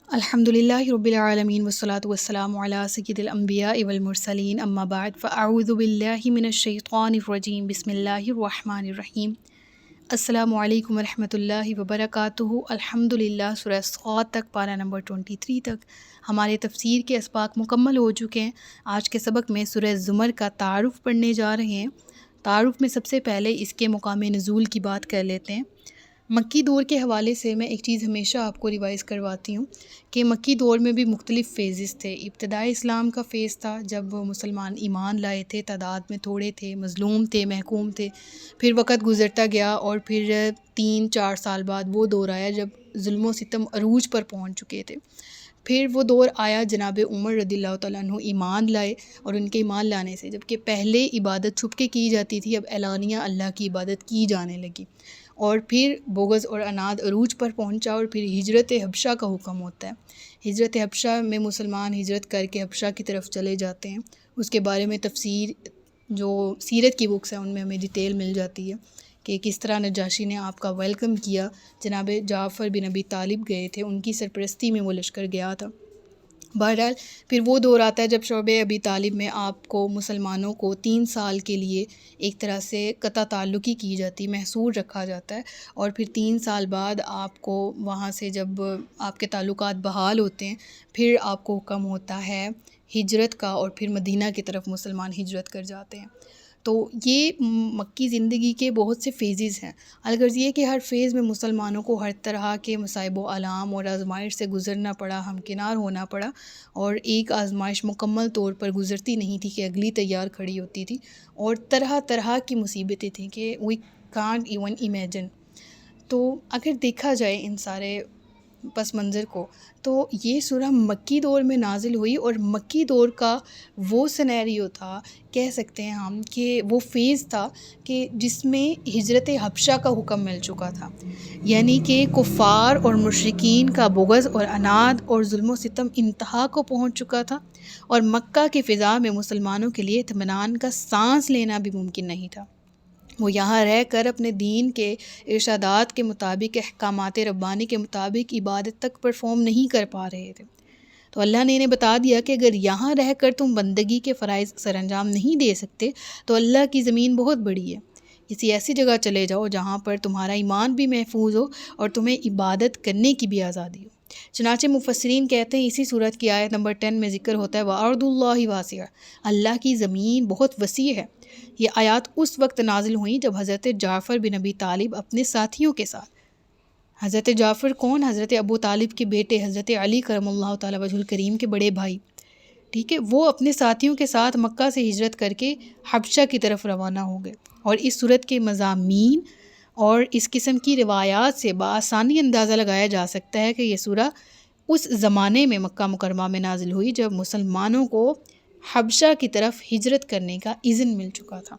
الحمدللہ رب العالمین والصلاة والسلام علی سید الانبیاء والمرسلین اما بعد فاعوذ باللہ من الشیطان الرجیم بسم اللہ الرحمن الرحیم۔ السلام علیکم ورحمۃ اللہ وبرکاتہ۔ الحمدللہ سورہ صاد تک پارہ نمبر 23 تک ہمارے تفسیر کے اسباق مکمل ہو چکے ہیں۔ آج کے سبق میں سورہ زمر کا تعارف پڑھنے جا رہے ہیں۔ تعارف میں سب سے پہلے اس کے مقام نزول کی بات کر لیتے ہیں۔ مکی دور کے حوالے سے میں ایک چیز ہمیشہ آپ کو ریوائز کرواتی ہوں کہ مکی دور میں بھی مختلف فیزز تھے۔ ابتدائی اسلام کا فیز تھا جب مسلمان ایمان لائے تھے، تعداد میں تھوڑے تھے، مظلوم تھے، محکوم تھے۔ پھر وقت گزرتا گیا اور پھر 3-4 سال بعد وہ دور آیا جب ظلم و ستم عروج پر پہنچ چکے تھے۔ پھر وہ دور آیا جناب عمر رضی اللہ تعالیٰ عنہ ایمان لائے، اور ان کے ایمان لانے سے جبکہ پہلے عبادت چھپ کے کی جاتی تھی، اب اعلانیہ اللہ کی عبادت کی جانے لگی، اور پھر بغض اور عناد عروج پر پہنچا، اور پھر ہجرت حبشہ کا حکم ہوتا ہے۔ ہجرت حبشہ میں مسلمان ہجرت کر کے حبشہ کی طرف چلے جاتے ہیں۔ اس کے بارے میں تفسیر جو سیرت کی بکس ہیں ان میں ہمیں ڈیٹیل مل جاتی ہے کہ کس طرح نجاشی نے آپ کا ویلکم کیا۔ جناب جعفر بن ابی طالب گئے تھے، ان کی سرپرستی میں وہ لشکر گیا تھا۔ بہرحال پھر وہ دور آتا ہے جب شعبہ ابی طالب میں آپ کو مسلمانوں کو 3 سال کے لیے ایک طرح سے قطع تعلقی کی جاتی، محصور رکھا جاتا ہے، اور پھر 3 سال بعد آپ کو وہاں سے جب آپ کے تعلقات بحال ہوتے ہیں پھر آپ کو حکم ہوتا ہے ہجرت کا، اور پھر مدینہ کی طرف مسلمان ہجرت کر جاتے ہیں۔ تو یہ مکی زندگی کے بہت سے فیزز ہیں۔ الغرض یہ کہ ہر فیز میں مسلمانوں کو ہر طرح کے مصائب و آلام اور آزمائش سے گزرنا پڑا، ہمکنار ہونا پڑا، اور ایک آزمائش مکمل طور پر گزرتی نہیں تھی کہ اگلی تیار کھڑی ہوتی تھی، اور طرح طرح کی مصیبتیں تھیں کہ وی کانٹ ایون امیجن۔ تو اگر دیکھا جائے ان سارے پس منظر کو تو یہ سورہ مکی دور میں نازل ہوئی، اور مکی دور کا وہ سینیریو تھا، کہہ سکتے ہیں ہم کہ وہ فیز تھا کہ جس میں ہجرت حبشہ کا حکم مل چکا تھا، یعنی کہ کفار اور مشرکین کا بغض اور عناد اور ظلم و ستم انتہا کو پہنچ چکا تھا، اور مکہ کی فضا میں مسلمانوں کے لیے اطمینان کا سانس لینا بھی ممکن نہیں تھا۔ وہ یہاں رہ کر اپنے دین کے ارشادات کے مطابق، احکامات ربانی کے مطابق عبادت تک پرفارم نہیں کر پا رہے تھے۔ تو اللہ نے انہیں بتا دیا کہ اگر یہاں رہ کر تم بندگی کے فرائض سر انجام نہیں دے سکتے تو اللہ کی زمین بہت بڑی ہے، کسی ایسی جگہ چلے جاؤ جہاں پر تمہارا ایمان بھی محفوظ ہو اور تمہیں عبادت کرنے کی بھی آزادی ہو۔ چنانچہ مفسرین کہتے ہیں اسی صورت کی آیت نمبر 10 میں ذکر ہوتا ہے وَأَرْضُ اللَّهِ وَاسِعَةٌ، اللہ کی زمین بہت وسیع ہے۔ یہ آیات اس وقت نازل ہوئیں جب حضرت جعفر بن ابی طالب اپنے ساتھیوں کے ساتھ، حضرت جعفر کون؟ حضرت ابو طالب کے بیٹے، حضرت علی کرم اللہ تعالیٰ وجہ الکریم کے بڑے بھائی، ٹھیک ہے، وہ اپنے ساتھیوں کے ساتھ مکہ سے ہجرت کر کے حبشہ کی طرف روانہ ہو گئے، اور اس صورت کے مضامین اور اس قسم کی روایات سے بآسانی اندازہ لگایا جا سکتا ہے کہ یہ سورہ اس زمانے میں مکہ مکرمہ میں نازل ہوئی جب مسلمانوں کو حبشہ کی طرف ہجرت کرنے کا اذن مل چکا تھا۔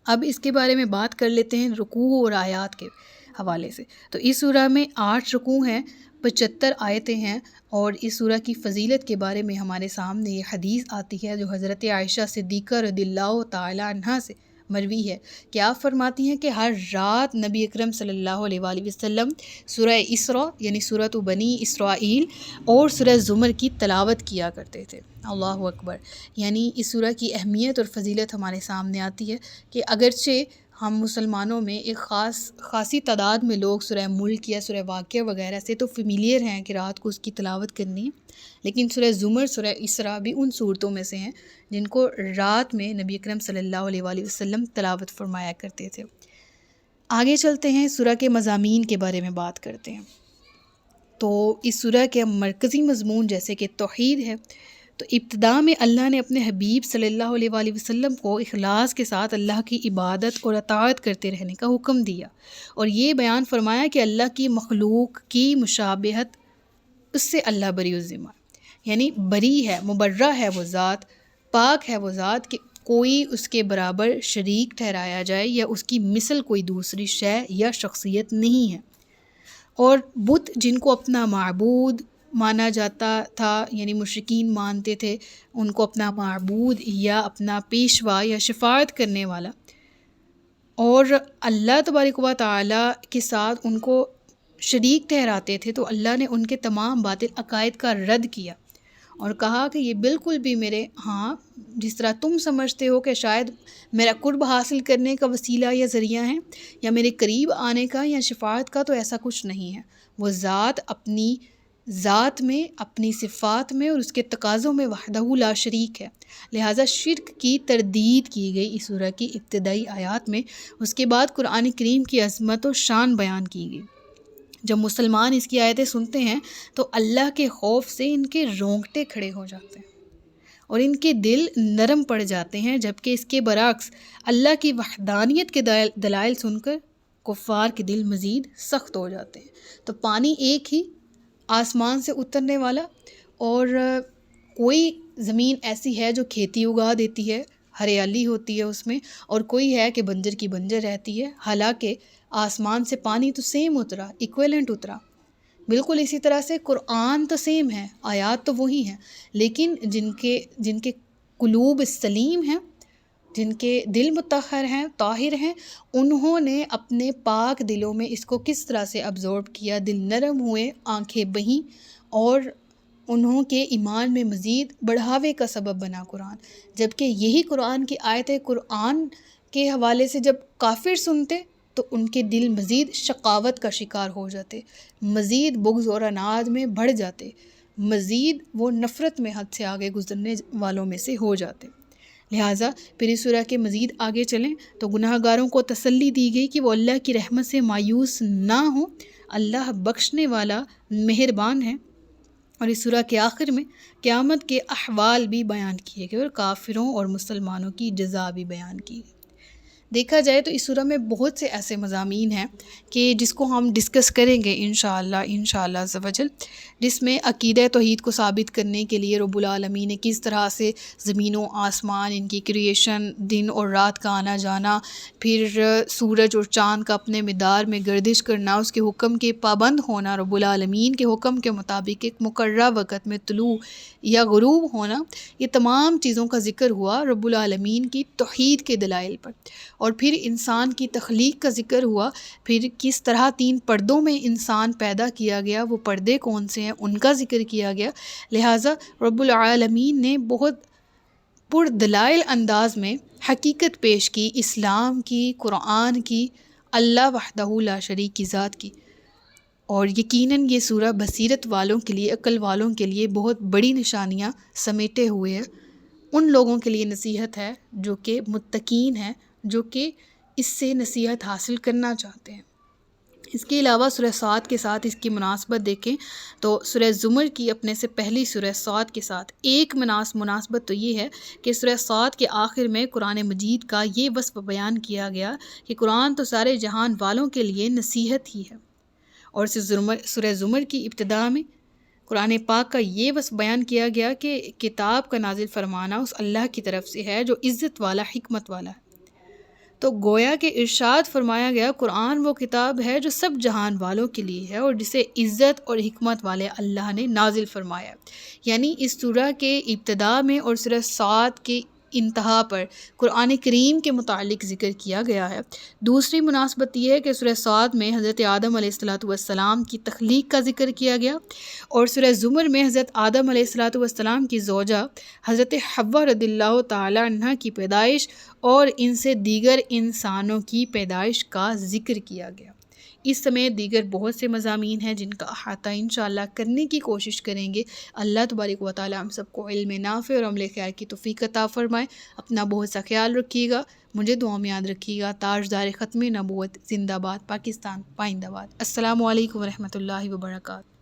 اب اس کے بارے میں بات کر لیتے ہیں رکوع اور آیات کے حوالے سے۔ تو اس سورہ میں 8 رکوع ہیں، 75 آیتیں ہیں، اور اس سورہ کی فضیلت کے بارے میں ہمارے سامنے یہ حدیث آتی ہے جو حضرت عائشہ صدیقہ رضی اللہ تعالی عنہا سے مروی ہے کہ آپ فرماتی ہیں کہ ہر رات نبی اکرم صلی اللہ علیہ وآلہ وسلم سورہ اسراء یعنی سورۃ بنی اسرائیل اور سورہ زمر کی تلاوت کیا کرتے تھے۔ اللہ اکبر! یعنی اس سورہ کی اہمیت اور فضیلت ہمارے سامنے آتی ہے کہ اگرچہ ہم مسلمانوں میں ایک خاصی تعداد میں لوگ سورہ ملک یا سورہ واقعہ وغیرہ سے تو فیملیئر ہیں کہ رات کو اس کی تلاوت کرنی ہے، لیکن سورہ زمر، سورہ اسراء بھی ان صورتوں میں سے ہیں جن کو رات میں نبی اکرم صلی اللہ علیہ وآلہ وسلم تلاوت فرمایا کرتے تھے۔ آگے چلتے ہیں، سورہ کے مضامین کے بارے میں بات کرتے ہیں۔ تو اس سورہ کے مرکزی مضمون جیسے کہ توحید ہے، تو ابتدا میں اللہ نے اپنے حبیب صلی اللہ علیہ وآلہ وسلم کو اخلاص کے ساتھ اللہ کی عبادت اور اطاعت کرتے رہنے کا حکم دیا، اور یہ بیان فرمایا کہ اللہ کی مخلوق کی مشابہت اس سے اللہ بری الذمہ، یعنی بری ہے، مبرہ ہے وہ ذات، پاک ہے وہ ذات کہ کوئی اس کے برابر شریک ٹھہرایا جائے یا اس کی مثل کوئی دوسری شے یا شخصیت نہیں ہے۔ اور بت جن کو اپنا معبود مانا جاتا تھا، یعنی مشرکین مانتے تھے ان کو اپنا معبود یا اپنا پیشوا یا شفاعت کرنے والا، اور اللہ تبارک و تعالیٰ کے ساتھ ان کو شریک ٹھہراتے تھے تو اللہ نے ان کے تمام باطل عقائد کا رد کیا اور کہا کہ یہ بالکل بھی میرے جس طرح تم سمجھتے ہو کہ شاید میرا قرب حاصل کرنے کا وسیلہ یا ذریعہ ہیں یا میرے قریب آنے کا یا شفاعت کا، تو ایسا کچھ نہیں ہے۔ وہ ذات اپنی ذات میں، اپنی صفات میں اور اس کے تقاضوں میں وحدہ لا شریک ہے، لہٰذا شرک کی تردید کی گئی اس سورہ کی ابتدائی آیات میں۔ اس کے بعد قرآن کریم کی عظمت و شان بیان کی گئی۔ جب مسلمان اس کی آیتیں سنتے ہیں تو اللہ کے خوف سے ان کے رونگٹے کھڑے ہو جاتے ہیں اور ان کے دل نرم پڑ جاتے ہیں، جبکہ اس کے برعکس اللہ کی وحدانیت کے دلائل سن کر کفار کے دل مزید سخت ہو جاتے ہیں۔ تو پانی ایک ہی آسمان سے اترنے والا، اور کوئی زمین ایسی ہے جو کھیتی اگا دیتی ہے، ہریالی ہوتی ہے اس میں، اور کوئی ہے کہ بنجر کی بنجر رہتی ہے، حالانکہ آسمان سے پانی تو سیم اترا، ایکویلنٹ اترا۔ بالکل اسی طرح سے قرآن تو سیم ہے، آیات تو وہی ہیں، لیکن جن کے قلوب سلیم ہیں، جن کے دل مطہر ہیں، طاہر ہیں، انہوں نے اپنے پاک دلوں میں اس کو کس طرح سے ابزورب کیا، دل نرم ہوئے، آنکھیں بہیں، اور انہوں کے ایمان میں مزید بڑھاوے کا سبب بنا قرآن۔ جبکہ یہی قرآن کی آیتیں قرآن کے حوالے سے جب کافر سنتے تو ان کے دل مزید شقاوت کا شکار ہو جاتے، مزید بغض اور عناد میں بڑھ جاتے، مزید وہ نفرت میں حد سے آگے گزرنے والوں میں سے ہو جاتے۔ لہٰذا پھر اس سورہ کے مزید آگے چلیں تو گناہ گاروں کو تسلی دی گئی کہ وہ اللہ کی رحمت سے مایوس نہ ہوں، اللہ بخشنے والا مہربان ہے۔ اور اس سورہ کے آخر میں قیامت کے احوال بھی بیان کیے گئے اور کافروں اور مسلمانوں کی جزا بھی بیان کی گئی۔ دیکھا جائے تو اس سورہ میں بہت سے ایسے مضامین ہیں کہ جس کو ہم ڈسکس کریں گے انشاءاللہ عز و جل، جس میں عقیدہ توحید کو ثابت کرنے کے لیے رب العالمین نے کس طرح سے زمین و آسمان، ان کی کریشن، دن اور رات کا آنا جانا، پھر سورج اور چاند کا اپنے مدار میں گردش کرنا، اس کے حکم کے پابند ہونا، رب العالمین کے حکم کے مطابق ایک مقررہ وقت میں طلوع یا غروب ہونا، یہ تمام چیزوں کا ذکر ہوا رب العالمین کی توحید کے دلائل پر۔ اور پھر انسان کی تخلیق کا ذکر ہوا، پھر کس طرح 3 پردوں میں انسان پیدا کیا گیا، وہ پردے کون سے ہیں ان کا ذکر کیا گیا۔ لہٰذا رب العالمین نے بہت پردلائل انداز میں حقیقت پیش کی اسلام کی، قرآن کی، اللہ وحدہ لا شریک کی ذات کی۔ اور یقیناً یہ سورہ بصیرت والوں کے لیے، عقل والوں کے لیے بہت بڑی نشانیاں سمیٹے ہوئے ہے۔ ان لوگوں کے لیے نصیحت ہے جو کہ متقین ہیں، جو کہ اس سے نصیحت حاصل کرنا چاہتے ہیں۔ اس کے علاوہ سورہ صاد کے ساتھ اس کی مناسبت دیکھیں تو سورہ زمر کی اپنے سے پہلی سورہ صاد کے ساتھ ایک مناسبت تو یہ ہے کہ سورہ صاد کے آخر میں قرآن مجید کا یہ وصف بیان کیا گیا کہ قرآن تو سارے جہان والوں کے لیے نصیحت ہی ہے، اور سورہ زمر کی ابتدا میں قرآن پاک کا یہ وصف بیان کیا گیا کہ کتاب کا نازل فرمانا اس اللہ کی طرف سے ہے جو عزت والا، حکمت والا ہے۔ تو گویا کہ ارشاد فرمایا گیا قرآن وہ کتاب ہے جو سب جہان والوں کے لیے ہے اور جسے عزت اور حکمت والے اللہ نے نازل فرمایا۔ یعنی اس سورہ کے ابتدا میں اور سورہ صاد کے انتہا پر قرآن کریم کے متعلق ذکر کیا گیا ہے۔ دوسری مناسبت یہ ہے کہ سورہ صاد میں حضرت آدم علیہ السلام کی تخلیق کا ذکر کیا گیا، اور سورہ زمر میں حضرت آدم علیہ السلام کی زوجہ حضرت حوا رضی اللہ تعالی عنہ کی پیدائش اور ان سے دیگر انسانوں کی پیدائش کا ذکر کیا گیا۔ اس سمیت دیگر بہت سے مضامین ہیں جن کا احاطہ انشاءاللہ کرنے کی کوشش کریں گے۔ اللہ تبارک و تعالی ہم سب کو علم نافع اور عمل خیر کی توفیق عطا فرمائے۔ اپنا بہت سا خیال رکھیے گا، مجھے دعا میں یاد رکھیے گا۔ تاجدار ختم نبوت زندہ باد، پاکستان پائندہ باد۔ السلام علیکم ورحمۃ اللہ وبرکاتہ۔